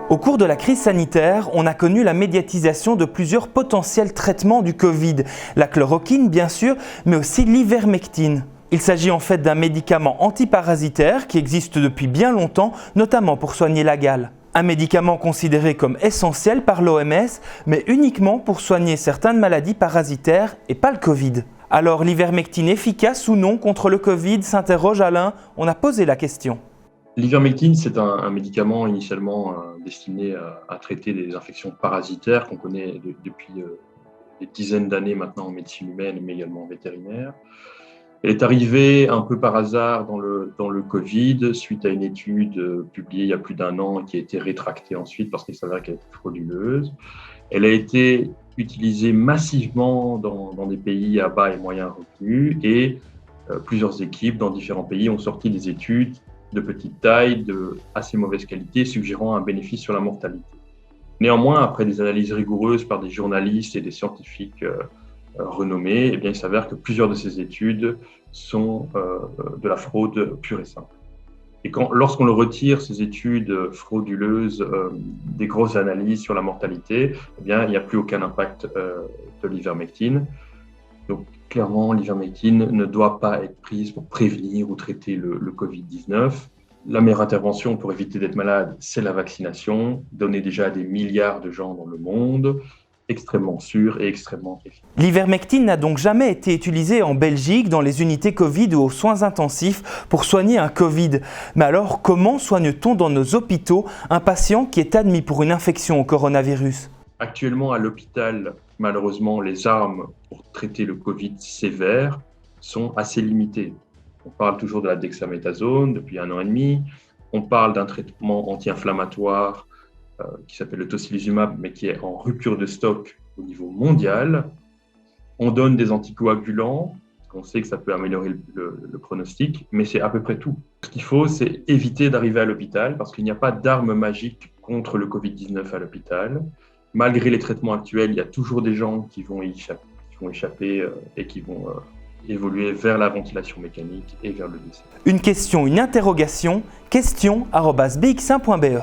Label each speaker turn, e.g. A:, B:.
A: Au cours de la crise sanitaire, on a connu la médiatisation de plusieurs potentiels traitements du Covid. La chloroquine, bien sûr, mais aussi l'ivermectine. Il s'agit en fait d'un médicament antiparasitaire qui existe depuis bien longtemps, notamment pour soigner la gale. Un médicament considéré comme essentiel par l'OMS, mais uniquement pour soigner certaines maladies parasitaires et pas le Covid. Alors l'ivermectine efficace ou non contre le Covid, s'interroge Alain, on a posé la question.
B: L'ivermectine, c'est un médicament initialement destiné à traiter des infections parasitaires qu'on connaît depuis des dizaines d'années maintenant en médecine humaine, mais également en vétérinaire. Elle est arrivée un peu par hasard dans le Covid, suite à une étude publiée il y a plus d'1 an qui a été rétractée ensuite parce qu'il s'avère qu'elle était frauduleuse. Elle a été utilisée massivement dans des pays à bas et moyens revenus et plusieurs équipes dans différents pays ont sorti des études de petite taille, de assez mauvaise qualité, suggérant un bénéfice sur la mortalité. Néanmoins, après des analyses rigoureuses par des journalistes et des scientifiques renommés, eh bien, il s'avère que plusieurs de ces études sont de la fraude pure et simple. Et lorsqu'on le retire, ces études frauduleuses, des grosses analyses sur la mortalité, eh bien, il n'y a plus aucun impact de l'ivermectine. Donc, clairement, l'ivermectine ne doit pas être prise pour prévenir ou traiter le Covid-19. La meilleure intervention pour éviter d'être malade, c'est la vaccination, donnée déjà à des milliards de gens dans le monde, extrêmement sûre et extrêmement efficace.
A: L'ivermectine n'a donc jamais été utilisée en Belgique dans les unités Covid ou aux soins intensifs pour soigner un Covid. Mais alors, comment soigne-t-on dans nos hôpitaux un patient qui est admis pour une infection au coronavirus ?
B: Actuellement, à l'hôpital, malheureusement, les armes pour traiter le Covid sévère sont assez limitées. On parle toujours de la dexaméthasone depuis 1 an et demi. On parle d'un traitement anti-inflammatoire qui s'appelle le tocilizumab, mais qui est en rupture de stock au niveau mondial. On donne des anticoagulants, on sait que ça peut améliorer le pronostic, mais c'est à peu près tout. Ce qu'il faut, c'est éviter d'arriver à l'hôpital parce qu'il n'y a pas d'arme magique contre le Covid-19 à l'hôpital. Malgré les traitements actuels, il y a toujours des gens qui vont échapper et qui vont évoluer vers la ventilation mécanique et vers le décès.
A: Une question, une interrogation, question@bx1.be